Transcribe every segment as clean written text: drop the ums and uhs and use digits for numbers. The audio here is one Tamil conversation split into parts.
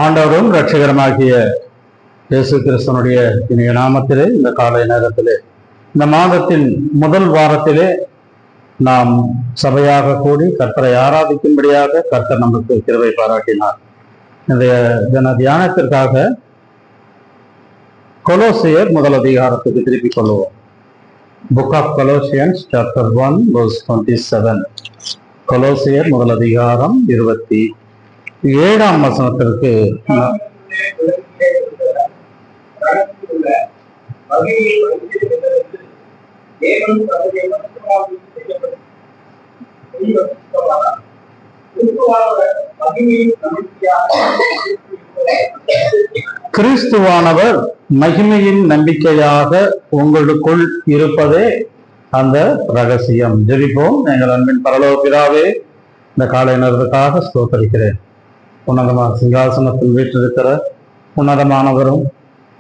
ஆண்டவரும் இரட்சகருமாகிய இயேசு கிறிஸ்துவனுடைய இனிய நாமத்திலே இந்த காலை நேரத்திலே இந்த மாதத்தின் முதல் வாரத்திலே நாம் சபையாக கூடி கர்த்தரை ஆராதிக்கும்படியாக கர்த்தர் நமக்கு கிருபை பாராட்டினார். இந்த தின தியானத்திற்காக கொலோசியர் முதல் அதிகாரத்துக்கு திருப்பிக் கொள்வோம். Book of Colossians chapter 1 verse 27. கொலோசியர் முதல் அதிகாரம் 27ஆம் வசனத்திற்கு கிறிஸ்துவானவர் மகிமையின் நம்பிக்கையாக உங்களுக்குள் இருப்பதே அந்த ரகசியம். ஜெபிப்போம். எங்கள் அன்பின் பரலோக பிதாவே, இந்த காலை நேரத்துக்காக ஸ்தோத்திரிக்கிறேன். உன்னதமான சிங்காசனத்தில் வீற்றிருக்கிற உன்னதமானவரும்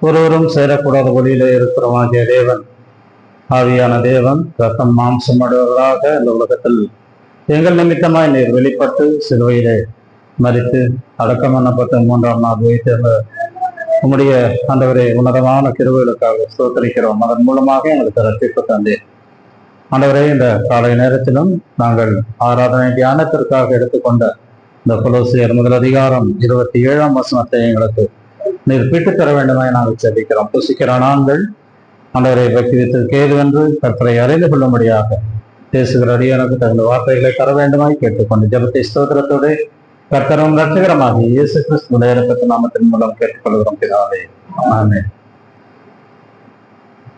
ஒருவரும் சேரக்கூடாத வழியிலே இருக்கிறவாகிய தேவன், ஆவியான தேவன் ரத்தம் மாம்சம் அடைவதாக இந்த உலகத்தில் எங்கள் நிமித்தமாய் நீர் வெளிப்பட்டு சிலுவையிலே மரித்து அடக்கம் பண்ணப்பட்ட 3ஆம் நாள் வைத்திருந்த உம்முடைய ஆண்டவரே உன்னதமான கிருபைகளுக்காக ஸ்தோத்திரிக்கிறோம். அதன் மூலமாக எங்களுக்கு ரட்சிப்பு தந்தேன். ஆண்டவரே, இந்த காலை நேரத்திலும் நாங்கள் ஆராதனை தியானத்திற்காக எடுத்துக்கொண்ட இந்த கொலோசியர் முதல் அதிகாரம் 27ஆம் வசனத்தை எங்களுக்கு நீர் பிட்டு தர வேண்டுமாய் நாங்கள் செபிக்கிறோம். புசிக்கிற நாங்கள் ஆண்டவரை பக்தித்து கேதுவென்று கர்த்தரை அறிந்து கொள்ளும்படியாக பேசுகிற அடியானுக்கு தகுந்த வார்த்தைகளை தர வேண்டுமாய் கேட்டுக்கொண்டு ஜெபத்தை ஸ்தோத்திரத்தோடு கர்த்தரும் ரட்சகரமாக இயேசு கிறிஸ்து நேரப்பட்ட நாமத்தின் மூலம் கேட்டுக்கொள்கிறோம் பிதாவே, ஆமென்.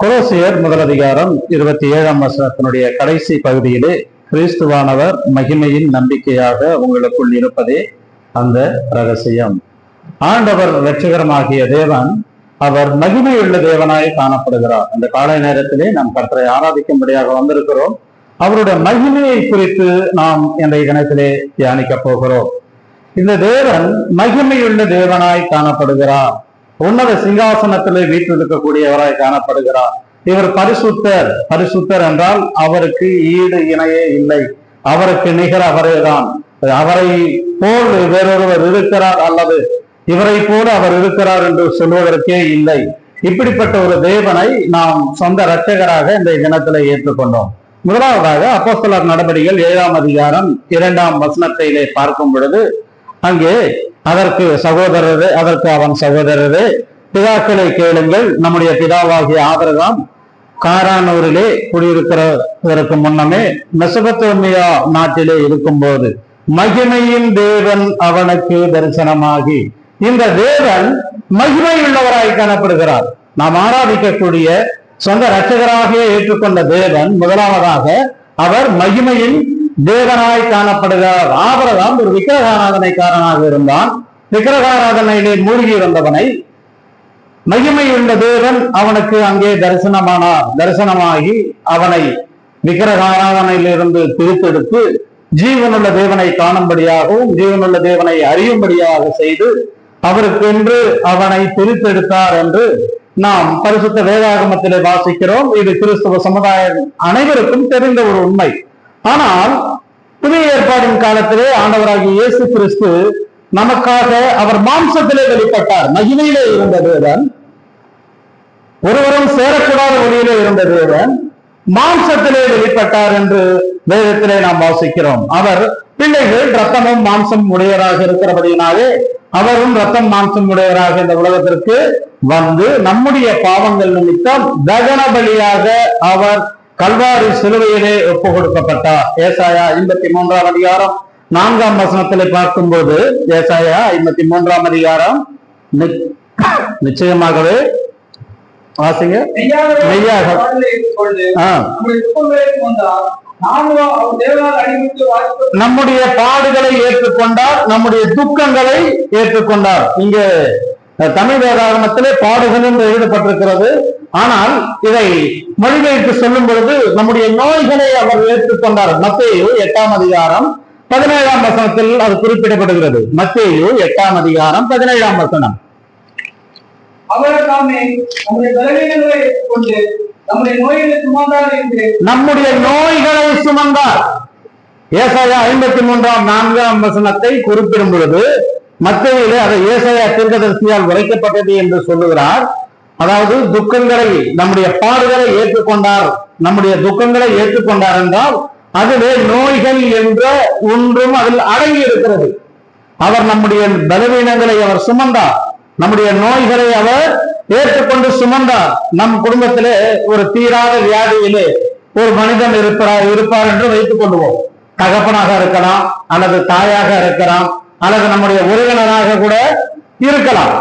கொலோசியர் முதல் அதிகாரம் 27ஆம் வசனத்தினுடைய கடைசி பகுதியிலே கிறிஸ்துவானவர் மகிமையின் நம்பிக்கையாக உங்களுக்குள் இருப்பதே அந்த ரகசியம். ஆண்டவர் இரட்சகரமாகிய தேவன் அவர் மகிமையுள்ள தேவனாய் காணப்படுகிறார். அந்த காலை நேரத்திலே நாம் கர்த்தரை ஆராதிக்கும்படியாக வந்திருக்கிறோம். அவருடைய மகிமையை குறித்து நாம் இன்றைய தினத்திலே தியானிக்க போகிறோம். இந்த தேவன் மகிமையுள்ள தேவனாய் காணப்படுகிறார். உன்னத சிங்காசனத்திலே வீற்றிருக்கக்கூடியவராய் காணப்படுகிறார். இவர் பரிசுத்தர். பரிசுத்தர் என்றால் அவருக்கு ஈடு இணையே இல்லை, அவருக்கு நிகர் அவரேதான். அவரை போல் வேறொருவர் இருக்கிறார் அல்லது இவரை போல அவர் இருக்கிறார் என்று சொல்வதற்கே இல்லை. இப்படிப்பட்ட ஒரு தேவனை நாம் சொந்த இரட்சகராக இந்த தினத்திலே ஏற்றுக்கொண்டோம். முதலாவதாக அப்போஸ்தலர் நடபடிகள் 7ஆம் அதிகாரம் 2ஆம் வசனத்திலே பார்க்கும் பொழுது அங்கே அதற்கு அவன் சகோதரரே, பிதாக்களை கேளுங்கள். நம்முடைய பிதாவாகிய ஆபிரகாம் காரானூரிலே குடியிருக்கிறதற்கு முன்னமே மெசொப்பொத்தேமியா நாட்டிலே இருக்கும்போது மகிமையின் தேவன் அவனுக்கு தரிசனமாகி, இந்த தேவன் மகிமையுள்ளவராய் காணப்படுகிறார். நாம் ஆராதிக்கக்கூடிய சொந்த இரட்சகராக ஏற்றுக்கொண்ட தேவன் முதலாவதாக அவர் மகிமையின் தேவனாய் காணப்படுகிறார். ஆபிரகாம் ஒரு விக்கிரகாராதனைக்காரனாக இருந்தான். விக்கிரகாராதனையிலே மூழ்கி இருந்தவனை மகிமையுள்ள தேவன் அவனுக்கு அங்கே தரிசனமாகி அவனை விக்கிரகாராதனையிலிருந்து பிரித்தெடுத்து ஜீவனுள்ள தேவனை காணும்படியாகவும் ஜீவனுள்ள தேவனை அறியும்படியாக செய்து அவருக்கென்று அவனை பிரித்தெடுத்தார் என்று நாம் பரிசுத்த வேதாகமத்திலே வாசிக்கிறோம். இது கிறிஸ்துவ சமுதாயம் அனைவருக்கும் தெரிந்த ஒரு உண்மை. ஆனால் புதிய ஏற்பாடின் காலத்திலே ஆண்டவராகிய இயேசு கிறிஸ்து நமக்காக அவர் மாம்சத்திலே வெளிப்பட்டார். மகிமையிலே இருந்த தேவன், ஒருவரும் சேரக்கூடாத ஒளியிலே இருந்த தேவன் மாம்சத்திலே வெளிப்பட்டார் என்று வேதத்திலே நாம் வாசிக்கிறோம். அவர் பிள்ளைகள் ரத்தமும் மாம்சம் உடையவராக இருக்கிறபடியினாலே அவரும் ரத்தம் மாம்சம் உடையவராக இந்த உலகத்திற்கு வந்து நம்முடைய பாவங்கள் நிமித்தம் தகன பலியாக அவர் கல்வாரி சிலுவையிலே ஒப்பு கொடுக்கப்பட்டார். ஏசாயா 53ஆம் அதிகாரம் 4ஆம் வசனத்திலே பார்க்கும்போது ஏசாயா 53ஆம் அதிகாரம் நிச்சயமாகவே வாசிங்க. நம்முடைய பாடுகளை ஏற்றுக்கொண்டார், நம்முடைய துக்கங்களை ஏற்றுக்கொண்டார். இங்கே தமிழ் வேதாகமத்திலே பாடுகள் என்று எழுதப்பட்டிருக்கிறது. ஆனால் இதை மொழிபெயர்த்து சொல்லும் பொழுது நம்முடைய நோய்களை அவர் ஏற்றுக்கொண்டார். மத்தேயு 8ஆம் அதிகாரம் 17ஆம் வசனத்தில் அது குறிப்பிடப்படுகிறது. மத்தேயு 8ஆம் அதிகாரம் 17ஆம் வசனம். நம்முடைய நோய்களை சுமந்தார். ஏசாயா 53ஆம் 4ஆம் வசனத்தை குறிப்பிடும் பொழுது மத்தேயுவிலே அதை ஏசாயா தீர்க்கதரிசியால் உரைக்கப்பட்டது என்று சொல்லுகிறார். அதாவது துக்கங்களை, நம்முடைய பாடுகளை ஏற்றுக்கொண்டார், நம்முடைய துக்கங்களை ஏற்றுக்கொண்டார் என்றால் அதிலே நோய்கள் என்ற ஒன்றும் அதில் அடங்கி இருக்கிறது. அவர் நம்முடைய பலவீனங்களை அவர் சுமந்தார், நம்முடைய நோய்களை அவர் ஏற்றுக்கொண்டு சுமந்தார். நம் குடும்பத்திலே ஒரு தீராத வியாதியிலே ஒரு மனிதன் இருப்பார் என்று வைத்துக் கொள்வோம். தகப்பனாக இருக்கலாம், அல்லது தாயாக இருக்கலாம், அல்லது நம்முடைய உறவினராக கூட இருக்கலாம்.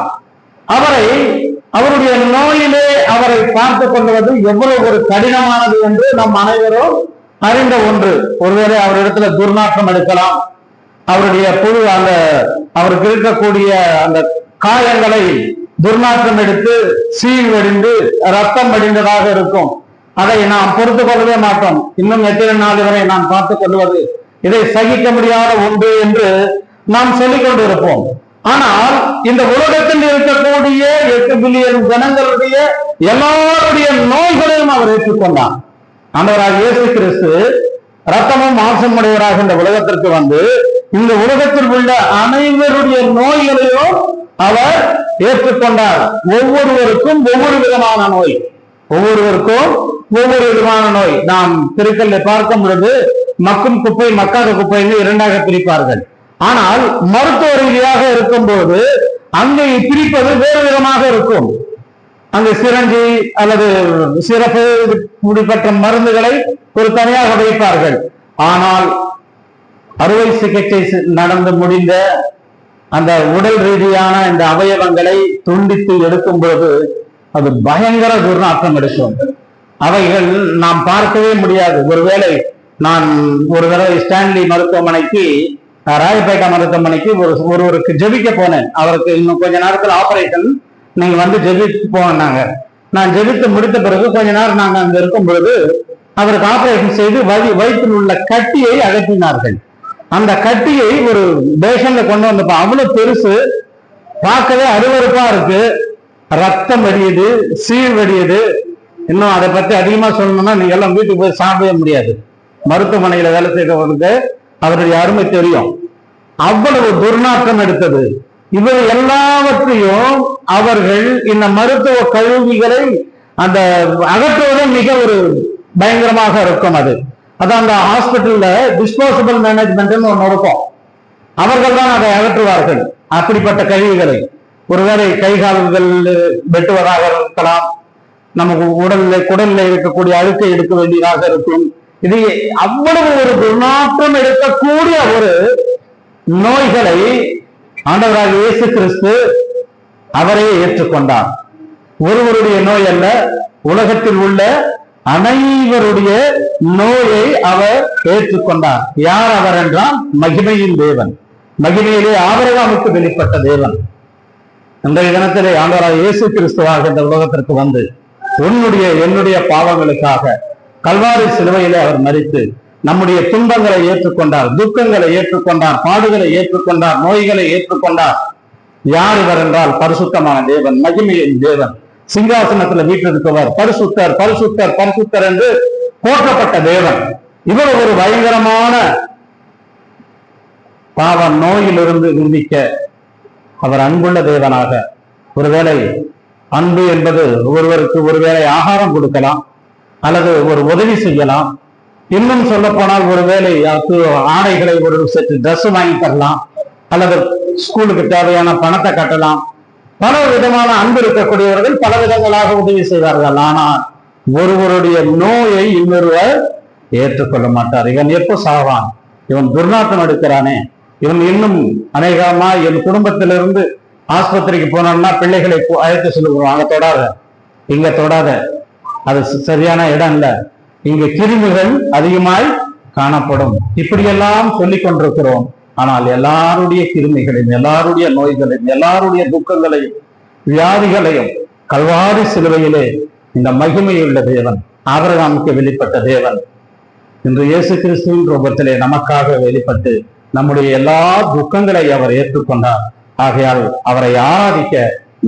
அவருடைய நோயிலே அவரை பார்த்து கொள்வது எவ்வளவு ஒரு கடினமானது என்று நம் அனைவரும் அறிந்த ஒன்று. ஒருவேளை அவரிடத்துல துர்நாற்றம் எடுக்கலாம், அவருடைய அவருக்கு இருக்கக்கூடிய அந்த காயங்களை துர்நாற்றம் எடுத்து சீல் வடிந்து ரத்தம் வடிந்ததாக இருக்கும். அதை நாம் பொறுத்து கொள்ளவே மாட்டோம். இன்னும் எத்தனை நாள் வரை நாம் பார்த்துக் கொள்வது, இதை சகிக்க முடியாத ஒன்று என்று நாம் சொல்லிக் கொண்டிருப்போம். ஆனால் இந்த உலகத்தில் இருக்கக்கூடிய 8 பில்லியன் ஜனங்களுடைய எல்லாருடைய நோய்களையும் அவர் ஏற்றுக்கொண்டார். ஆண்டவராக இயேசு கிறிஸ்து ரத்தமும் மாம்சம் உடையவராக இந்த உலகத்திற்கு வந்து இந்த உலகத்தில் உள்ள அனைவருடைய நோய்களையும் அவர் ஏற்றுக்கொண்டார். ஒவ்வொருவருக்கும் ஒவ்வொரு விதமான நோய், ஒவ்வொருவருக்கும் ஒவ்வொரு விதமான நோய். நாம் திருக்கல்ல பார்க்கும் பொழுது மக்கும் குப்பை மக்காத குப்பை என்று இரண்டாக பிரிப்பார்கள். ஆனால் மருத்துவ ரீதியாக இருக்கும்போது அங்கே பிரிப்பது வேறு விதமாக இருக்கும். அங்கு சிரஞ்சி அல்லது சிறப்பு முடிப்பற்ற மருந்துகளை ஒரு தனியாக வைப்பார்கள். ஆனால் அறுவை சிகிச்சை நடந்து முடிந்த அந்த உடல் ரீதியான இந்த அவயவங்களை துண்டித்து எடுக்கும் பொழுது அது பயங்கர துர்நாற்றம் எடுக்கும். அவைகள் நாம் பார்க்கவே முடியாது. ஒருவேளை நான் ஒரு தடவை ஸ்டான்லி மருத்துவமனைக்கு, ராயப்பேட்டா மருத்துவமனைக்கு ஒருவருக்கு ஜெபிக்க போனேன். அவருக்கு இன்னும் கொஞ்ச நேரத்தில் ஆபரேஷன், நீங்க வந்து ஜெபித்து போனாங்க. நான் ஜெபித்து முடித்த பிறகு கொஞ்ச நேரம் நாங்க அங்க இருக்கும் பொழுது அவருக்கு ஆபரேஷன் செய்து வயிற்றில் உள்ள கட்டியை அகற்றினார்கள். அந்த கட்டியை ஒரு பேஷன்ல கொண்டு வந்தப்ப அவ்வளவு பெருசு, பார்க்கவே அருவருப்பா இருக்கு. ரத்தம் வடியுது, சீழ் வடியுது. இன்னும் அதை பத்தி அதிகமா சொல்லணும்னா நீங்க எல்லாம் வீட்டுக்கு போய் சாப்பிடவே முடியாது. மருத்துவமனையில வேலை செய்தவர்களுக்கு அவருடைய அருமை தெரியும். அவ்வளவு துர்நாற்றம் எடுத்தது. இவை எல்லாவற்றையும் அவர்கள் இந்த மருத்துவ கழிவுகளை அந்த அகற்றுவது மிக ஒரு பயங்கரமாக இருக்கும். அதான் அந்த ஹாஸ்பிட்டல்ல டிஸ்போசபிள் மேனேஜ்மெண்ட் ஒன்று இருக்கும். அவர்கள் தான் அதை அகற்றுவார்கள். அப்படிப்பட்ட கழிவுகளை ஒருவேளை கை கால்கள் வெட்டுவதாக இருக்கலாம், நமக்கு குடல்ல இருக்கக்கூடிய அழுக்கை எடுக்க வேண்டியதாக இருக்கும். இது அவ்வளவு ஒரு துர்நாற்றம் எடுக்கக்கூடிய ஒரு நோய்களை ஆண்டவராக இயேசு கிறிஸ்து அவரே ஏற்றுக்கொண்டார். ஒருவருடைய நோய் அல்ல, உலகத்தில் உள்ள அனைவருடைய நோயை அவர் ஏற்றுக்கொண்டார். யார் அவர் என்றால் மகிமையின் தேவன், மகிமையிலே ஆபிரகாமுக்கு வெளிப்பட்ட தேவன். இன்றைய தினத்திலே ஆண்டவராக இயேசு கிறிஸ்துவாக இந்த உலகத்திற்கு வந்து என்னுடைய பாவங்களுக்காக கல்வாரி சிலுவையிலே அவர் மரித்து நம்முடைய துன்பங்களை ஏற்றுக்கொண்டார், துக்கங்களை ஏற்றுக்கொண்டார், பாடுகளை ஏற்றுக்கொண்டார், நோய்களை ஏற்றுக்கொண்டார். யார் இவர் என்றால் பரிசுத்தமான தேவன், மகிமையின் தேவன், சிங்காசனத்துல வீட்டிருக்கவர், பரிசுத்தர் பரிசுத்தர் பரிசுத்தர் என்று போற்றப்பட்ட தேவன். இவர் ஒரு பயங்கரமான பாவ நோயிலிருந்து விடுவிக்க அவர் அன்புள்ள தேவனாக, ஒருவேளை அன்பு என்பது ஒருவருக்கு ஒருவேளை ஆகாரம் கொடுக்கலாம், அல்லது ஒரு உதவி செய்யலாம். இன்னும் சொல்ல போனால் ஒருவேளை ஆடைகளை ஒரு செட்டு ட்ரெஸ் வாங்கி தரலாம், அல்லது ஸ்கூலுக்கு தேவையான பணத்தை கட்டலாம். பல விதமான அன்பு இருக்கக்கூடியவர்கள் பல விதங்களாக உதவி செய்வார்கள். ஆனால் ஒருவருடைய நோயை இன்னொருவர் ஏற்றுக்கொள்ள மாட்டார். இவன் எப்போ சாவான், இவன் துர்நாற்றம் எடுக்கிறானே, இவன் இன்னும் அநேகமா என் குடும்பத்திலிருந்து ஆஸ்பத்திரிக்கு போனோம்னா பிள்ளைகளை அழைத்து சொல்லுவோம், அங்க தொடாத, இங்க தொடாத, அது சரியான இடம் இல்ல, இங்கு கிருமிகள் அதிகமாய் காணப்படும், இப்படியெல்லாம் சொல்லிக் கொண்டிருக்கிறோம். ஆனால் எல்லாருடைய கிருமிகளையும், எல்லாருடைய நோய்களையும், எல்லாருடைய துக்கங்களையும், வியாதிகளையும் கல்வாரி சிலுவையிலே இந்த மகிமையுள்ள தேவன், ஆபிரகாமுக்கு வெளிப்பட்ட தேவன், இன்று இயேசு கிறிஸ்துவின் ரூபத்திலே நமக்காக வெளிப்பட்டு நம்முடைய எல்லா துக்கங்களை அவர் ஏற்றுக்கொண்டார். ஆகையால் அவரை ஆராதிக்க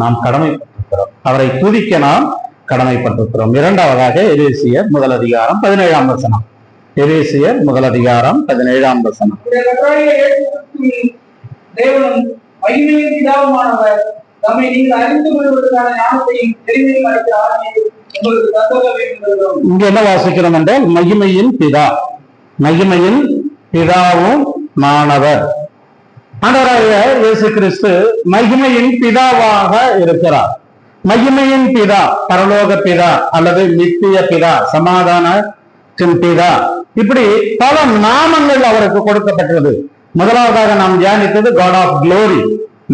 நாம் கடமைப்பட்டிருக்கிறோம், அவரை துதிக்க நாம் கடமைப்பட்டிருக்கிறோம். இரண்டாவதாக எபேசியர் 1:17. எபேசியர் 1:17. தேவனும் மகிமையின் பிதாவுமானவர் நம்மை நீங்கள் அறிந்து கொள்வதற்கான ஞானத்தையும் தெரிவையும் அளித்த ஆணையை உங்களுக்கு தந்துள்ள வேண்டும். இங்க என்ன வாசிக்கிறோம் என்றால் மகிமையின் பிதா, மகிமையின் பிதாவும் மாணவர். ஆண்டவராகிய இயேசு கிறிஸ்து மகிமையின் பிதாவாக இருக்கிறார். மகிமையின் பிதா, பரலோக பிதா அல்லது நித்திய பிதா, சமாதானத்தின் பிதா, இப்படி பல நாமங்கள் அவருக்கு கொடுக்கப்பட்டது. முதலாவதாக நாம் தியானித்தது காட் ஆஃப் குளோரி,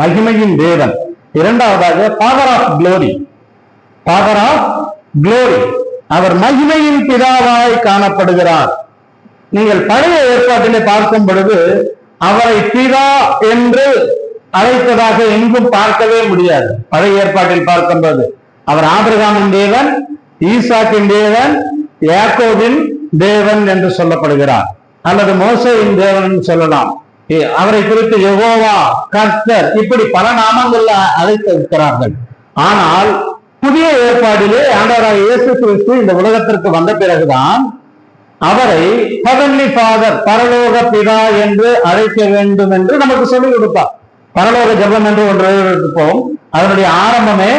மகிமையின் தேவன். இரண்டாவதாக father of glory, father of glory, அவர் மகிமையின் பிதாவாய் காணப்படுகிறார். நீங்கள் பழைய ஏற்பாட்டிலே பார்க்கும் பொழுது அவரை பிதா என்று அழைத்ததாக எங்கும் பார்க்கவே முடியாது. பழைய ஏற்பாட்டில் பார்க்கும்போது அவர் ஆபிரகாமின் தேவன், ஈசாக்கின் தேவன், யாக்கோபின் தேவன் என்று சொல்லப்படுகிறார், அல்லது மோசேயின் தேவன் என்று சொல்லலாம். அவரை குறித்து யெகோவா, கர்த்தர், இப்படி பல நாமங்கள்ல அழைத்திருக்கிறார்கள். ஆனால் புதிய ஏற்பாடிலே ஆண்டவராகிய இயேசு கிறிஸ்து இந்த உலகத்திற்கு வந்த பிறகுதான் அவரை ஹெவன்லி ஃபாதர், பரலோக பிதா என்று அழைக்க வேண்டும் என்று நமக்கு சொல்லிக் கொடுத்தார். பரலோக ஜெபம் என்று ஒன்று இருப்போம், அதனுடைய ஆரம்பமே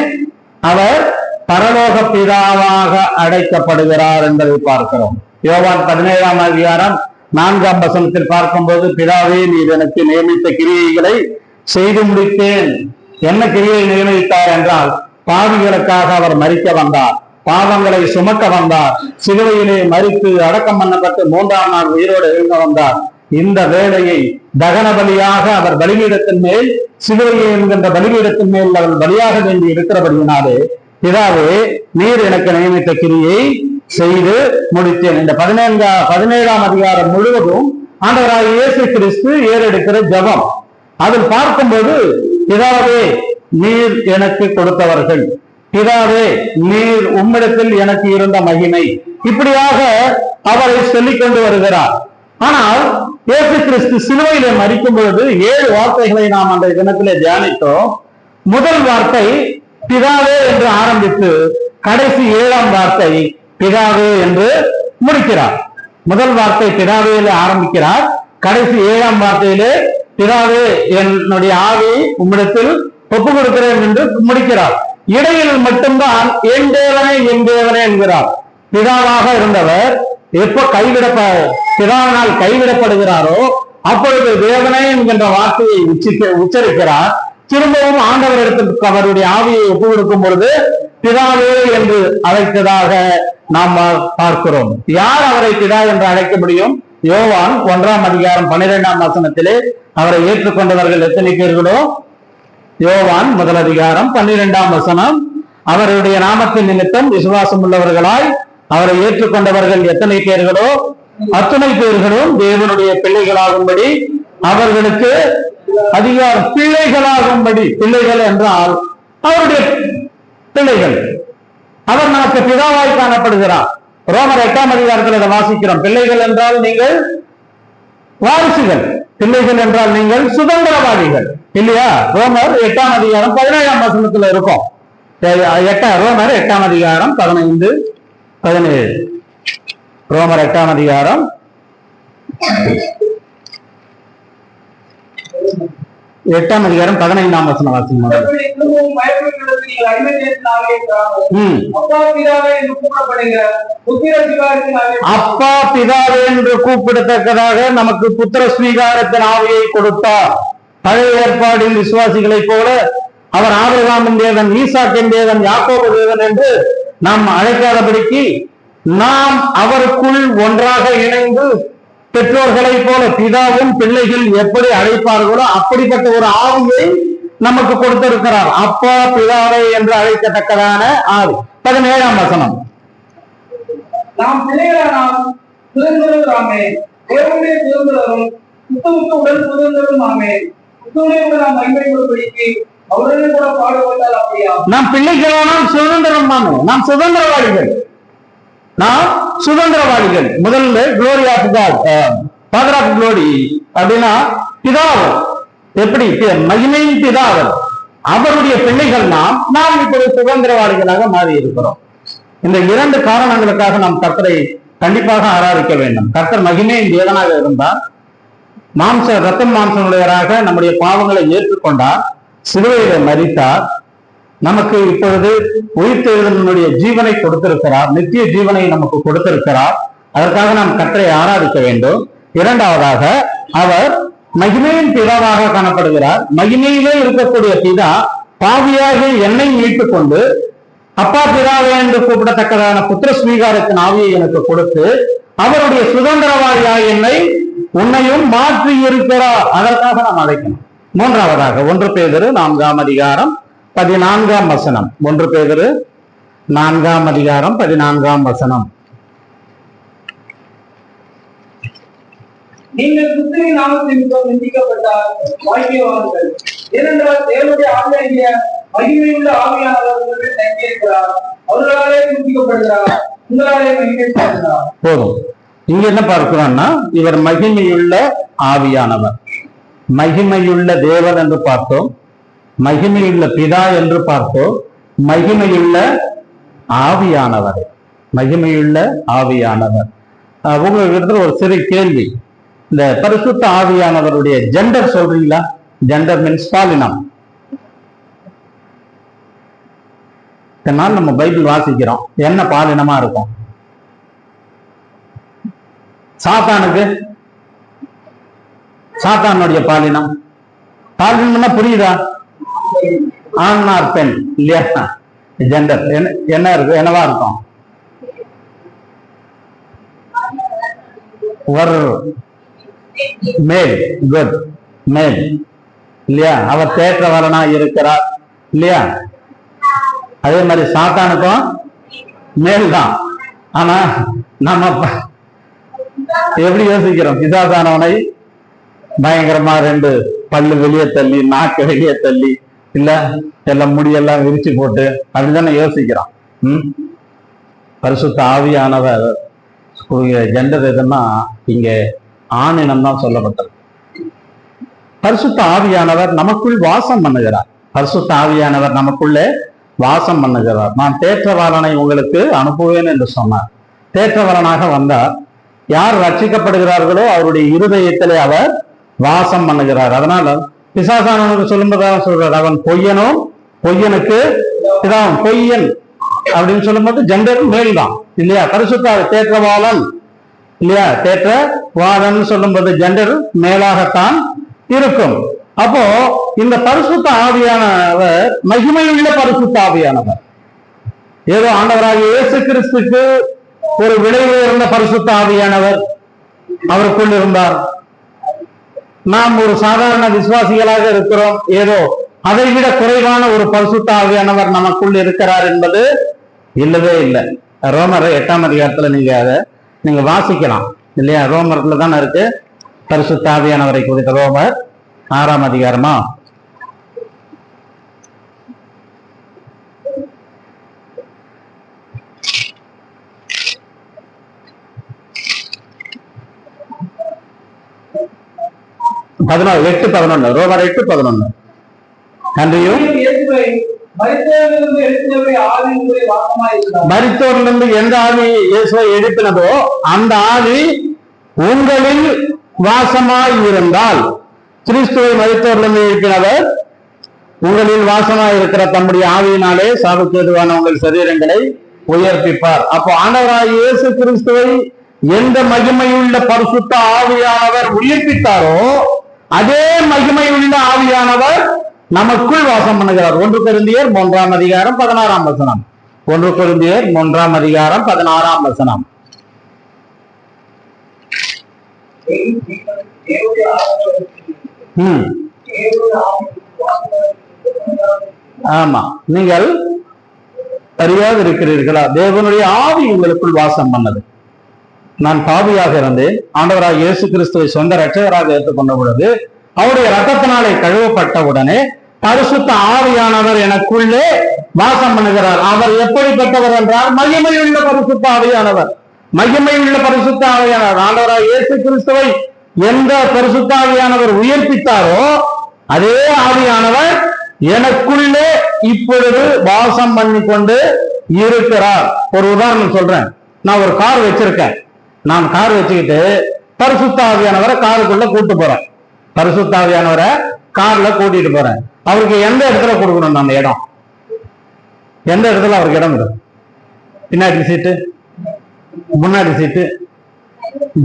அவர் பரலோக பிதாவாக அழைக்கப்படுகிறார் என்பதை பார்க்கிறோம். யோவான் 17ஆம் அதிகாரம் 4ஆம் வசனத்தில் பார்க்கும்போது, பிதாவே நீர் எனக்கு நியமித்த கிரியைகளை செய்து முடித்தேன். என்ன கிரியை நியமித்தார் என்றால், பாவிகளுக்காக அவர் மரிக்க வந்தார், பாவங்களை சுமக்க வந்தார், சிலுவையிலே மரித்து அடக்கம் பண்ணப்பட்டு 3ஆம் நாள் உயிரோடு எழுந்த வந்தார். இந்த வேலையை தகன பலியாக அவர் பலிபீடத்தின் மேல், சிலுவையை என்கின்ற பலிபீடத்தின் மேல் அவர் பலியாக வேண்டி இருக்கிறபடியினாலே, பிதாவே நீர் எனக்கு நியமித்த கிரியை செய்து முடித்தேன். இந்த 17ஆம் அதிகாரம் முழுவதும் ஆண்டவராகிய இயேசு கிறிஸ்து ஏறெடுக்கிற ஜெபம். அதில் பார்க்கும்போது, பிதாவே நீர் எனக்கு கொடுத்தவர்கள், பிதாவே நீர் உம்மிடத்தில் எனக்கு இருந்த மகிமை, இப்படியாக அவரை சொல்லிக் கொண்டு வருகிறார். ஆனால் இயேசு கிறிஸ்து சிலுவையிலே மரிக்கும் பொழுது 7 வார்த்தைகளை நாம் அந்த தினத்திலே தியானித்தோம். முதல் வார்த்தை பிதாவே என்று ஆரம்பித்து கடைசி 7ஆம் வார்த்தை பிதாவே என்று முடிக்கிறார். முதல் வார்த்தை பிதாவேயிலே ஆரம்பிக்கிறார், கடைசி 7ஆம் வார்த்தையிலே பிதாவே என்னுடைய ஆவியை உம்மிடத்தில் ஒப்புக் கொடுக்கிறேன் என்று முடிக்கிறார். இடையில் மட்டும்தான் என் தேவனே என் தேவனே என்கிறார். பிதாவாக இருந்தவர் எப்ப பிதாவினால் கைவிடப்படுகிறாரோ அப்பொழுது தேவனே என்கின்ற வார்த்தையை உச்சரிக்கிறார். திரும்பவும் ஆண்டவரிடத்திற்கு அவருடைய ஆவியை ஒப்புக் கொடுக்கும் பொழுது பிதாவே என்று அழைத்ததாக நாம் பார்க்கிறோம். யார் அவரை பிதா என்று அழைக்க முடியும்? யோவான் 1ஆம் அதிகாரம் 12ஆம் வசனத்திலே அவரை ஏற்றுக்கொண்டவர்கள் எத்தனை பேர்களோ, யோவான் 1 அதிகாரம் 12ஆம் வசனம், அவருடைய நாமத்தின் நிமித்தம் விசுவாசம் உள்ளவர்களாய் அவரை ஏற்றுக்கொண்டவர்கள் எத்தனை பேர்களோ அத்தனை பேர்களும் தேவனுடைய பிள்ளைகளாகும்படி அவர்களுக்கு அதிகாரம், பிள்ளைகளாகும்படி, பிள்ளைகள் என்றால் அவருடைய பிள்ளைகள், அவர் நமக்கு பிதாவாய் காணப்படுகிறார். ரோமர் 8ஆம் அதிகாரத்தில் அதை வாசிக்கிறோம். பிள்ளைகள் என்றால் நீங்கள் வாரிசுகள், பிள்ளைகள் என்றால் நீங்கள் சுதந்திரவாதிகள், இல்லையா? ரோமர் 8ஆம் அதிகாரம் 17ஆம் வசனத்துல இருக்கும். ரோமர் 8ஆம் அதிகாரம் 15, 17. ரோமர் 8ஆம் அதிகாரம் 8ஆம் அதிகாரம் 15ஆம் வசனம் வாசிக்கிறோம். அப்பா பிதாவே என்று கூப்பிடத்தக்கதாக நமக்கு புத்திர ஸ்வீகாரத்தின் ஆவியை கொடுத்தார். பழைய ஏற்பாடின் விசுவாசிகளைப் போல அவர் ஆபிரகாமின் தேவன், ஈசாக்கின் தேவன், யாக்கோபு தேவன் என்று நாம் அழைக்காதபடிக்கு நாம் அவருக்குள் ஒன்றாக இணைந்து பெற்றோர்களை போல பிதாவும் பிள்ளைகள் எப்படி அழைப்பார்களோ அப்படிப்பட்ட ஒரு ஆவியை நமக்கு கொடுத்திருக்கிறார். அப்பா பிதாவை என்று அழைக்கத்தக்கதான ஆவி. 17ஆம் வசனம், நாம் பிள்ளைகளாம் சுதந்திரமே, தேவனுடைய சுதந்திரம், கிறிஸ்துவுக்கு உடன் சுதந்திரம் ஆமே, கிறிஸ்துவோடு நாம் மகிமைப்படும்படிக்கு அவருடன் கூட பாடுபட்டால் அப்படியா? நாம் பிள்ளைகளானால் சுதந்திரம் ஆமே, நாம் சுதந்திரவாளிகள், நாம் சுதந்திரவாளிகள். முதல்ல glory of God, father of glory அப்படின்னா பிதாவர், எப்படி மகிமையின் பிதாவர், அவருடைய பிள்ளைகள் நாம் இப்படி சுதந்திரவாளிகளாக மாறி இருக்கிறோம். இந்த 2 காரணங்களுக்காக நாம் கர்த்தரை கண்டிப்பாக ஆராதிக்க வேண்டும். கர்த்தர் மகிமையின் தேவனாக இருந்தார், ரத்தம் மாம்சமுடையவராக நம்முடைய பாவங்களை ஏற்றுக்கொண்டார், சிலுவையில மரித்தார், நமக்கு இப்பொழுது உயிர்த்தெழுதலினுடைய ஜீவனை கொடுத்திருக்கிறார், நித்திய ஜீவனை நமக்கு கொடுத்திருக்கிறார். அதற்காக நாம் கர்த்தரை ஆராதிக்க வேண்டும். இரண்டாவதாக அவர் மகிமையின் பிதாவாக காணப்படுகிறார். மகிமையிலே இருக்கக்கூடிய பிதா பாவியாக என்னை மீட்டுக் கொண்டு அப்பா பிதாவே என்று கூப்பிடத்தக்கதான புத்திர ஸ்வீகாரத்தின் ஆவியை எனக்கு கொடுத்து அவருடைய சுதந்திரவாதியாக என்னை உன்னையும் மாற்றி இருக்கிறார். அதற்காக நாம் அழைக்கணும். மூன்றாவதாக 1 பேதுரு 4ஆம் அதிகாரம் 14ஆம் வசனம். 1 பேதுரு 4ஆம் அதிகாரம் 14ஆம் வசனம். நீங்கள் கிறிஸ்துவின் நாமத்தின் நிந்திக்கப்பட்டால் பாக்கியவான்கள். ஏனென்றால் தேவனுடைய ஆவியாகிய மகிமையுள்ள ஆவியானவர் உங்களில் தங்கியிருக்கிறார். அவர்களாலே நிந்திக்கப்படுகிறார், உங்களாலே மகிமைப்படுகிறார். போதும். இங்க என்ன பார்க்கிறோம்னா, இவர் மகிமையுள்ள ஆவியானவர், மகிமையுள்ள தேவன் என்று பார்த்தோம், மகிமையுள்ள பிதா என்று பார்த்தோம், மகிமையுள்ள ஆவியானவர், மகிமையுள்ள ஆவியானவர். உங்களுக்கு ஒரு சிறு கேள்வி, இந்த பரிசுத்த ஆவியானவருடைய ஜெண்டர் சொல்றீங்களா? ஜெண்டர் மீன்ஸ் பாலினம். நம்ம பைபிள் வாசிக்கிறோம், என்ன பாலினமா இருக்கும்? சாத்தானுடைய பாலினம் பாலினம்னா புரியுதா? ஆண் ஆர் பெண் இல்லையா? ஜெண்டர் என்ன இருக்கு? என்னவா இருக்கும்? ஒரு மேல், குட் மேல் இல்லையா? அவர் தேற்றவரனா இருக்கிறார் இல்லையா? அதே மாதிரி சாத்தானுக்கும் மேல் தான். ஆனா நம்ம எப்படி யோசிக்கிறோம்? பிசாசானவனை பயங்கரமா 2 பல்லு வெளியே தள்ளி, நாக்கு வெளியே தள்ளி, இல்ல எல்லாம் முடியெல்லாம் விரிச்சு போட்டு அப்படித்தானே யோசிக்கிறோம். பரிசுத்த ஆவியானவர் ஜெண்டர் எதுன்னா இங்க ஆணினம் தான் சொல்லப்பட்டது. பரிசுத்த ஆவியானவர் நமக்குள் வாசம் பண்ணுகிறார். பரிசுத்த ஆவியானவர் நமக்குள்ளே வாசம் பண்ணுகிறார். நான் தேற்றவாளனை உங்களுக்கு அனுப்புவேன் என்று சொன்னார். தேற்றவாளனாக வந்தார். யார் ரட்சிக்கப்படுகிறார்களோ அவருடைய இருதயத்திலே அவர் வாசம் பண்ணுகிறார். அதனால பிசாசானவனுக்கு சொல்லும்போது சொல்றார், அவன் பொய்யனும் பொய்யனுக்கு இதான் பொய்யன் அப்படின்னு சொல்லும்போது ஜெண்டர் மேல் தான் இல்லையா? பரிசுத்த தேற்றவாளன் இல்லையா? தேற்றவாளன் சொல்லும்போது ஜெண்டர் மேலாகத்தான் இருக்கும். அப்போ இந்த பரிசுத்த ஆவியானவர் மகிமையுள்ள பரிசுத்த ஆவியானவர். ஏதோ ஆண்டவராகிய இயேசு கிறிஸ்துக்கு ஒரு விளைவு இருந்த பரிசுத்த ஆவியானவர் அவருக்குள் இருந்தார். நாம் ஒரு சாதாரண விசுவாசிகளாக இருக்கிறோம், ஏதோ அதை விட குறைவான ஒரு பரிசுத்த ஆவியானவர் நமக்குள் இருக்கிறார் என்பது இல்லவே இல்லை. ரோமர் 8ஆம் அதிகாரத்துல நீங்க வாசிக்கலாம் இல்லையா? ரோமர்ல தானே இருக்கு பரிசுத்த ஆவியானவரை குறித்த. ரோமர் 6ஆம் அதிகாரமா? ரோமர் 8:11. அன்றியும் மரித்தோரிலிருந்து எந்த ஆவி இயேசுவை எழுப்பினதோ அந்த ஆவி உங்களில் வாசமாய் இருந்தால், கிறிஸ்துவை மரித்தோரிலிருந்து எழுப்பினவர் உங்களில் வாசமாய் இருக்கிற தம்முடைய ஆவியினாலே சாவுக்கு ஏதுவான உங்கள் சரீரங்களை உயர்ப்பிப்பார். அப்போ ஆண்டவராகிய இயேசு கிறிஸ்துவை எந்த மகிமையுள்ள பரிசுத்த ஆவியானவர் உயிர்ப்பித்தாரோ அதே மகிமையுள்ள ஆவியானவர் நமக்குள் வாசம் பண்ணுகிறார். 1 கொரிந்தியர் 3ஆம் அதிகாரம் 16ஆம் வசனம். 1 கொரிந்தியர் 3ஆம் அதிகாரம் 16ஆம் வசனம். ஆமா, நீங்கள் அறியாது இருக்கிறீர்களா? தேவனுடைய ஆவி உங்களுக்குள் வாசம் பண்ணது. நான் பாவியாக இருந்தேன், ஆண்டவராக இயேசு கிறிஸ்துவை சொந்த இரட்சகராக ஏற்றுக்கொண்ட பொழுது அவருடைய ரத்தத்தினாலே கழுவப்பட்ட உடனே பரிசுத்த ஆவியானவர் எனக்குள்ளே வாசம் பண்ணுகிறார். அவர் எப்படிப்பட்டவர் என்றால் மகிமையுள்ள பரிசுத்த ஆவியானவர். மகிமையுள்ள பரிசுத்த ஆவியானவர் ஆண்டவராக இயேசு கிறிஸ்துவை எந்த பரிசுத்த ஆவியானவர் உயிர்ப்பித்தாரோ அதே ஆவியானவர் எனக்குள்ளே இப்பொழுது வாசம் பண்ணி கொண்டு இருக்கிறார். ஒரு உதாரணம் சொல்றேன். நான் ஒரு கார் வச்சிருக்கேன். நான் கார் வச்சுக்கிட்டு பரிசுத்த ஆவியானவரை காருக்குள்ள கூட்டு போறேன், பரிசுத்த ஆவியானவரை கார்ல கூட்டிட்டு போறேன். அவருக்கு எந்த இடத்துல கொடுக்கணும் நம்ம இடம்? எந்த இடத்துல அவருக்கு இடம் வரும்? பின்னாடி சீட்டு, முன்னாடி சீட்டு,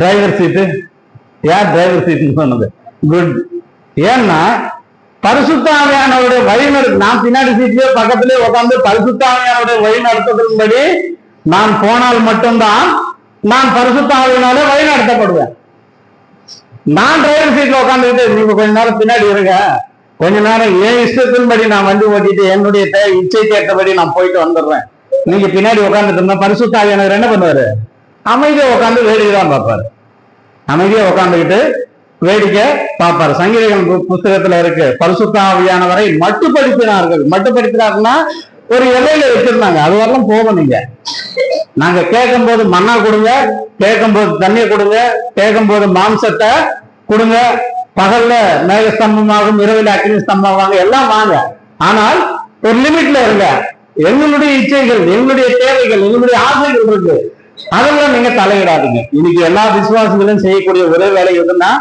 டிரைவர் சீட்டு? யார் டிரைவர் சீட்டுன்னு சொன்னது? குட். ஏன்னா பரிசுத்த ஆவியானவருடைய வழிநடத்து, நான் பின்னாடி சீட்லயே பக்கத்திலே உட்கார்ந்து பரிசுத்த ஆவியானவருடைய வழி நடத்துவதன்படி நான் போனால் மட்டும்தான் நான் பரிசுத்த ஆவியினாலே வழி நடத்தப்படுவேன். நான் டிரைவர் சீட்ல உட்காந்துக்கிட்டு நீங்க கொஞ்ச நேரம் பின்னாடி இருங்க, கொஞ்ச நேரம் என் இஷ்டத்தின்படி நான் வண்டி ஓட்டிட்டு என்னுடைய இச்சைக்கு ஏற்றபடி நான் போயிட்டு வந்துடுறேன், நீங்க பின்னாடி உட்காந்துட்டு இருந்தா பரிசுத்த ஆவியானவர் என்ன பண்ணுவாரு? அமைதியா உட்காந்து வேடிக்கை தான் பார்ப்பாரு. அமைதியா உட்காந்துக்கிட்டு வேடிக்கை பார்ப்பாரு. சங்கீதங்கள் புத்தகத்துல இருக்கு, பரிசுத்த ஆவியானவரை மட்டுப்படுத்தினார்கள். மட்டுப்படுத்தினார்னா ஒரு எல்லையில வச்சிருந்தாங்க, அது வரலாம் போகும். நீங்க நாங்க கேட்கும் போது மண்ணா கொடுங்க, கேட்கும் போது தண்ணியை கொடுங்க, கேட்கும் போது மாம்சத்தை கொடுங்க, பகல்ல மேக ஸ்தம்பமாகும், இரவில் அக்னி ஸ்தம்பமாகும், எல்லாம் வாங்க. ஆனால் ஒரு லிமிட்ல இருங்க. எங்களுடைய இச்சைகள், எங்களுடைய தேவைகள், எங்களுடைய ஆசைகள் இருக்கு, அதெல்லாம் நீங்க தலையிடாதீங்க. இன்னைக்கு எல்லா விசுவாசிகளும் செய்யக்கூடிய ஒரே வேலை எதுன்னா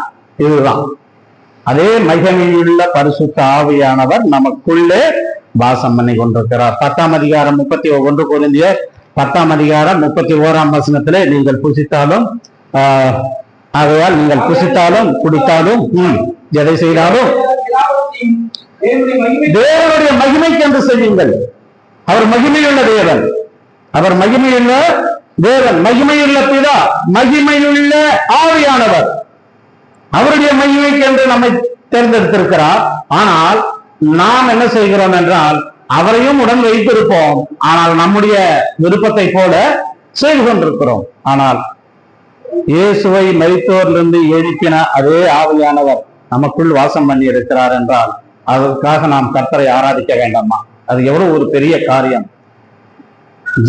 இதுதான். அதே மகிமையுள்ள பரிசுத்த ஆவியானவர் நமக்குள்ளே வாசம் பண்ணி கொண்டிருக்கிறார். 10ஆம் அதிகாரம் 31 கொரிந்தியர் 10ஆம் அதிகாரம் 31 நீங்கள் புசித்தாலும் ஆகையால் நீங்கள் புசித்தாலும் குடித்தாலும் எதை செய்தாலும் தேவனுடைய மகிமைக்கு என்று செய்யுங்கள். அவர் மகிமையுள்ள தேவன், அவர் மகிமையுள்ள தேவன், மகிமையுள்ள பிதா, மகிமையுள்ள ஆவியானவர், அவருடைய மகிமைக்கு என்று நம்மை தேர்ந்தெடுத்திருக்கிறார். ஆனால் நாம் என்ன செய்கிறோம் என்றால் அவரையும் உடன் வைத்திருப்போம், ஆனால் நம்முடைய விருப்பத்தை போல செய்து கொண்டிருக்கிறோம். ஆனால் இயேசுவை மரித்தோரிலிருந்து எழுப்பின அதே ஆவியானவர் நமக்குள் வாசம் பண்ணி இருக்கிறார் என்றால் அதற்காக நாம் கர்த்தரை ஆராதிக்க வேண்டாமா? அது எவ்வளவு ஒரு பெரிய காரியம்.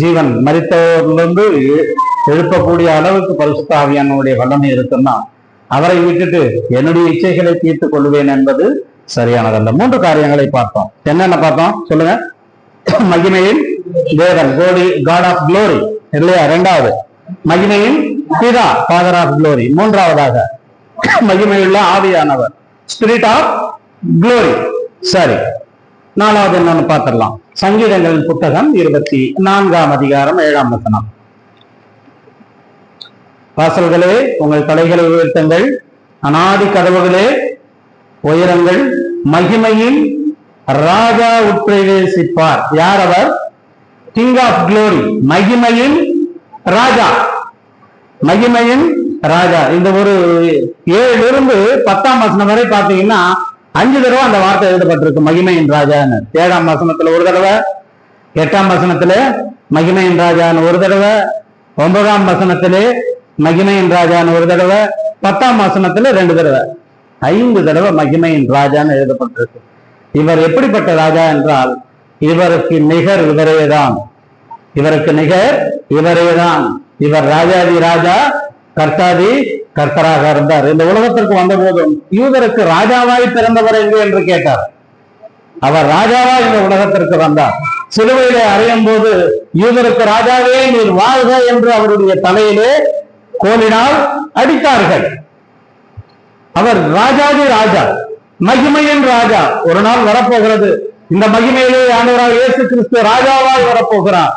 ஜீவன் மரித்தோரிலிருந்து எழுப்பக்கூடிய அளவுக்கு பரிசுத்த ஆவியானவருடைய வல்லமை இருக்குன்னா அவரை விட்டுட்டு என்னுடைய இச்சைகளை தீர்த்துக் கொள்வேன் என்பது சரியானதல்ல. 3 காரியங்களை பார்த்தோம். என்னென்ன பார்த்தோம் சொல்லுங்க? மகிமையின் தேவன், காட் ஆஃப் குளோரி இல்லையா? 2வது மகிமையின் பிதா, ஃபாதர் ஆஃப் குளோரி. 3வதாக மகிமையுள்ள ஆவியானவர், ஸ்பிரிட் ஆஃப் குளோரி. சரி, 4வது என்னன்னு பார்த்திடலாம். சங்கீதங்களின் புத்தகம் 24ஆம் அதிகாரம் 7ஆம் வசனம். வாசல்களே உங்கள் தலைகளை உயர்த்துங்கள், அநாதி கதவுகளே உயரங்கள், மகிமையின் ராஜா உட்பிரவேசிப்பார். யார் அவர்? கிங் ஆஃப் குளோரி, மகிமையின் ராஜா, மகிமையின் ராஜா. இந்த ஒரு 7 10ஆம் வசனம் வரை பார்த்தீங்கன்னா 5 தடவை அந்த வார்த்தை எழுதப்பட்டிருக்கு, மகிமையின் ராஜான்னு. 7ஆம் வசனத்துல ஒரு தடவை, 8ஆம் வசனத்துல மகிமையின் ராஜான்னு ஒரு தடவை, 9ஆம் வசனத்திலே மகிமையின் ராஜான்னு ஒரு தடவை, 10ஆம் வசனத்துல 2 தடவை, 5 தடவை மகிமையின் ராஜான்னு எழுதப்பட்டிருக்கு. இவர் எப்படிப்பட்ட ராஜா என்றால் இவருக்கு நிகர் இவரேதான், இவருக்கு நிகர் இவரேதான். இவர் ராஜாதி ராஜா, கர்த்தாதி கர்த்தராக இருந்தார். இந்த உலகத்திற்கு வந்த போதும் யூதருக்கு ராஜாவாய் பிறந்தவர் எங்கே என்று கேட்டார். அவர் ராஜாவா இந்த உலகத்திற்கு வந்தார். சிலுவையிலே அறையும் போது யூதருக்கு ராஜாவே நீர் வாழ்க என்று அவருடைய தலையிலே கோலினால் அடித்தார்கள். அவர் ராஜாதி ராஜா, மகிமையின் ராஜா. ஒரு நாள் வரப்போகிறது, இந்த மகிமையிலே ஆண்டவராக இயேசு கிறிஸ்து ராஜாவாய் வரப்போகிறார்,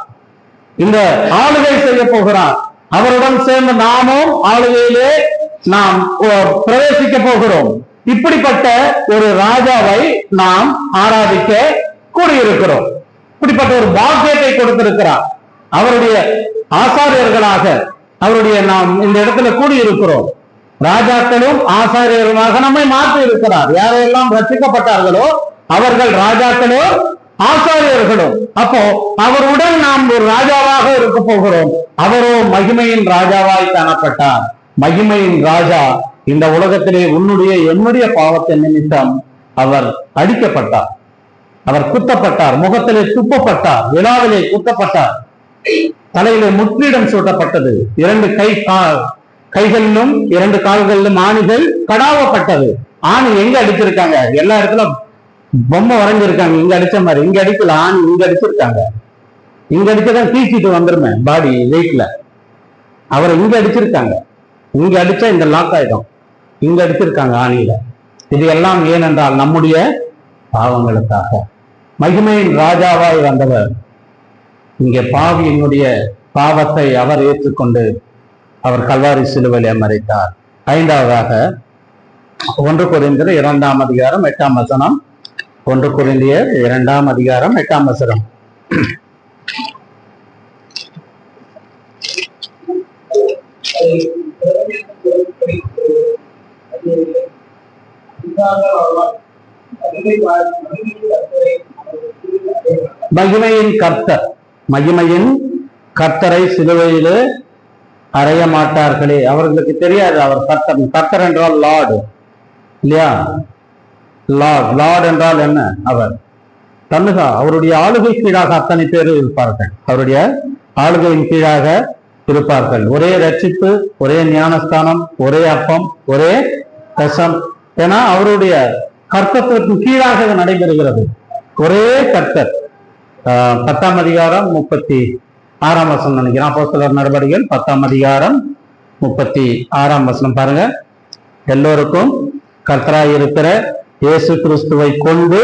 இந்த ஆளுகை செய்ய போகிறார். அவருடன் சேர்ந்து நாமும் ஆளுகையிலே நாம் பிரவேசிக்க போகிறோம். இப்படிப்பட்ட ஒரு ராஜாவை நாம் ஆராதிக்க கூடியிருக்கிறோம். இப்படிப்பட்ட ஒரு பாக்கியத்தை கொடுத்திருக்கிறார். அவருடைய ஆசாரியர்களாக அவருடைய நாம் இந்த இடத்துல கூடியிருக்கிறோம். ராஜாக்களும் ஆசாரியர்களுமாக நம்மை மாற்றி இருக்கிறார். யாரெல்லாம் ரட்சிக்கப்பட்டார்களோ அவர்கள் ராஜாக்களோ ஆசாரியர்களும். அப்போ அவருடன் நாம் ஒரு ராஜாவாக இருக்க போகிறோம். அவரோ மகிமையின் ராஜாவாய் காணப்பட்டார். மகிமையின் ராஜா இந்த உலகத்திலே உன்னுடைய என்னுடைய பாவத்தின் நிமித்தம் அவர் அடிக்கப்பட்டார், அவர் குத்தப்பட்டார், முகத்திலே துப்பப்பட்டார், விழாவிலே குத்தப்பட்டார், தலையிலே முற்றிடம் சூட்டப்பட்டது, 2 கைகளிலும் 2 கால்களிலும் ஆணிகள் கடாவப்பட்டது. ஆணி எங்க அடிச்சிருக்காங்க? எல்லா இடத்துல பொம்மை வரைஞ்சிருக்காங்க, இங்க அடிச்ச மாதிரி. இங்க அடிக்கல, ஆணி இங்க அடிச்சிருக்காங்க. இங்க அடிச்சதான் தீச்சிட்டு வந்துருமே பாடி வெயிட்ல. அவரை இங்க அடிச்சிருக்காங்க. இங்க அடிச்சா இந்த லாக் ஆயிடும், இங்க அடிச்சிருக்காங்க ஆணியில. இது எல்லாம் ஏனென்றால் நம்முடைய பாவங்களுக்காக. மகிமையின் ராஜாவாய் வந்தவர் இங்கே பாவியினுடைய பாவத்தை அவர் ஏற்றுக்கொண்டு அவர் கல்வாரி சிலுவையிலே மரித்தார். ஐந்தாவதாக 1 கொரிந்தியர் 2ஆம் அதிகாரம் 8ஆம் வசனம். 1 கொரிந்தியர் 2ஆம் அதிகாரம் 8ஆம் வசனம். மகிமையின் கர்த்தர், மகிமையின் கர்த்தரை சிலுவையிலே அறைய மாட்டார்களே. அவர்களுக்கு தெரியாது அவர் கர்த்தர். கர்த்தர் என்றால் லார்டு இல்லையா? லார்ட், லார்ட் என்றால் என்ன? அவர் தன்னுகா அவருடைய ஆளுகை கீழாக அத்தனை பேர் இருப்பார்கள். அவருடைய ஆளுகையின் கீழாக இருப்பார்கள். ஒரே ரட்சிப்பு, ஒரே ஞானஸ்தானம், ஒரே அப்பம், ஒரே ரசம். ஏன்னா அவருடைய கர்த்தத்திற்கு கீழாக இது நடைபெறுகிறது. ஒரே கர்த்தர். 10ஆம் அதிகாரம் 36ஆம் வசனம் நினைக்கிறேன். அப்போஸ்தலர் நடவடிக்கைகள் 10ஆம் அதிகாரம் 36ஆம் வசனம் பாருங்க. எல்லோருக்கும் கர்த்தராய் இருக்கிற இயேசு கிறிஸ்துவை கொண்டு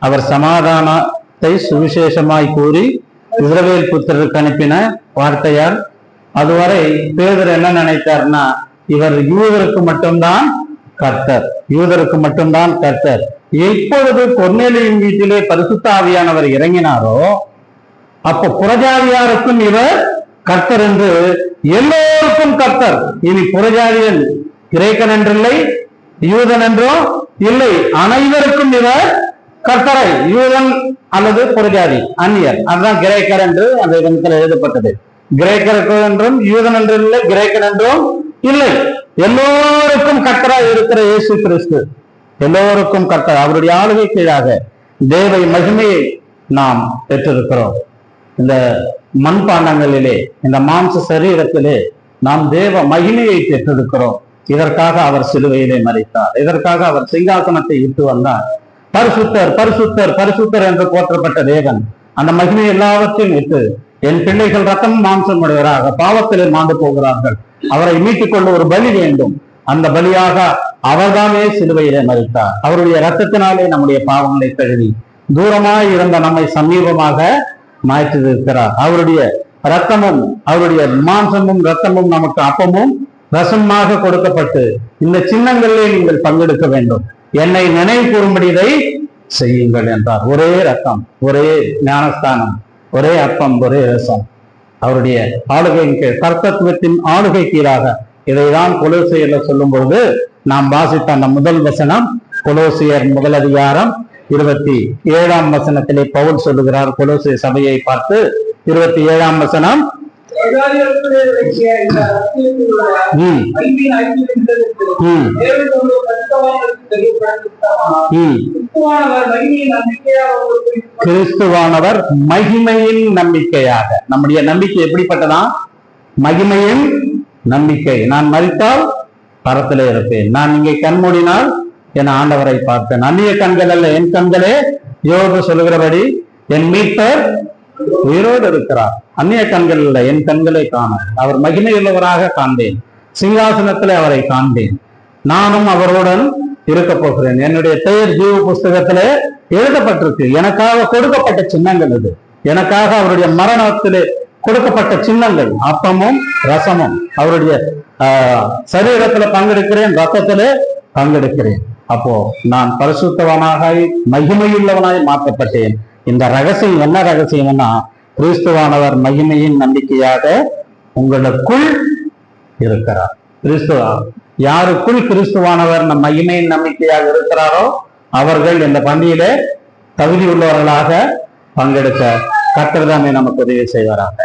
அவர் சமாதானத்தை சுவிசேஷமாய் கூறி இஸ்ரவேல் புத்திரருக்கு அனுப்பின வார்த்தையால். அதுவரை பேதுரு என்ன நினைத்தார்னா, இவர் யூதருக்கு மட்டும்தான் கர்த்தர், யூதருக்கு மட்டும்தான் கர்த்தர். எப்பொழுது கொர்நேலியின் வீட்டிலே பரிசுத்த ஆவியானவர் இறங்கினாரோ அப்போ புறஜாதியாருக்கும் இவர் கர்த்தர் என்று, எல்லோருக்கும் கர்த்தர். இனி புறஜாதியன் கிரேக்கன் என்றில்லை, யூதன் என்றோ இல்லை, அனைவருக்கும் இவர் கர்த்தரை. யூதன் அல்லது புறஜாதி, அந்நியர், அதுதான் கிரேக்கர் என்று அந்த இடத்தில் எழுதப்பட்டது. கிரேக்கருக்கு என்றும் யூதன் என்று இல்லை, கிரேக்கன் என்றும் இல்லை, எல்லோருக்கும் கர்த்தராய் இருக்கிற இயேசு கிறிஸ்து எல்லோருக்கும் கர்த்தர். அவருடைய ஆளுகை கீழாக தேவ மகிமையை நாம் பெற்றிருக்கிறோம். இந்த மண்பாண்டங்களிலே, இந்த மாம்ச சரீரத்திலே நாம் தேவ மகிமையை பெற்றிருக்கிறோம். இதற்காக அவர் சிலுவையிலே மரித்தார். இதற்காக அவர் சிங்காசனத்தை இட்டு வந்தார். பரிசுத்தர் பரிசுத்தர் பரிசுத்தர் என்று போற்றப்பட்ட தேவன் அந்த மகிமை எல்லாவற்றையும் விட்டு, என் பிள்ளைகள் ரத்தம் மாம்சம் உடையவராக பாவத்திலே மாண்டு போகிறார்கள், அவரை மீட்டுக் கொள்ள ஒரு பலி வேண்டும். அந்த பலியாக அவர்தானே சிலுவையிலே மரித்தார். அவருடைய ரத்தத்தினாலே நம்முடைய பாவங்களை கழுவி தூரமாய் இருந்த நம்மை சமீபமாக மாற்றிருக்கிறார். அவருடைய ரத்தமும் அவருடைய மாம்சமும் ரத்தமும் நமக்கு அப்பமும் ரசமாக கொடுக்கப்பட்டு, இந்த சின்னங்களிலே நீங்கள் பங்கெடுக்க வேண்டும், என்னை நினைவு கூறும்படி இதை செய்யுங்கள் என்றார். ஒரே ரத்தம், ஒரே ஞானஸ்தானம், ஒரே அப்பம், ஒரே ரசம். அவருடைய ஆளுகையின் கீழ், கர்த்தத்துவத்தின் ஆளுகை கீழாக. இதைதான் கொலோசியர்ல சொல்லும் பொழுது நாம் வாசித்த அந்த முதல் வசனம், கொலோசியர் 1 அதிகாரம் 27ஆம் வசனத்திலே பவுல் சொல்லுகிறார். கொலோசிய சபையை பார்த்து 27ஆம் வசனம், கிறிஸ்துவானவர் மகிமையின் நம்பிக்கையாக. நம்முடைய நம்பிக்கை எப்படிப்பட்டதா? மகிமையின் நம்பிக்கை. நான் மரித்தால் பரத்திலே இருப்பேன், நான் இங்கே கண்மூடினால் என் ஆண்டவரை பார்த்தேன். அந்நிய கண்கள் அல்ல, என் கண்களே யோபு சொல்லுகிறபடி என் மீட்பர் உயிரோடு இருக்கிறார். அந்நிய கண்கள் அல்ல, என் கண்களை காண அவர் மகிமையுள்ளவராக காண்பேன். சிங்காசனத்திலே அவரை காண்பேன். நானும் அவருடன் இருக்க போகிறேன். என்னுடைய பெயர் ஜீவ புஸ்தகத்திலே எழுதப்பட்டிருக்கு. எனக்காக கொடுக்கப்பட்ட சின்னங்கள் இது. எனக்காக அவருடைய மரணத்திலே கொடுக்கப்பட்ட சின்னங்கள், அப்பமும் ரசமும். அவருடைய சரீரத்துல பங்கெடுக்கிறேன், ரத்தத்திலே பங்கெடுக்கிறேன். அப்போ நான் பரிசுத்தவனாக மகிமையுள்ளவனாய் மாற்றப்பட்டேன். இந்த ரகசியம் என்ன ரகசியம்னா, கிறிஸ்துவானவர் மகிமையின் நம்பிக்கையாக உங்களுக்குள் இருக்கிறார். கிறிஸ்துவா யாருக்குள் கிறிஸ்துவானவர் நம் மகிமையின் நம்பிக்கையாக இருக்கிறாரோ அவர்கள் இந்த பண்டிகையிலே தகுதி உள்ளவர்களாக பங்கெடுக்க கர்த்தர் தாமே நமக்கு உதவி செய்வாராக.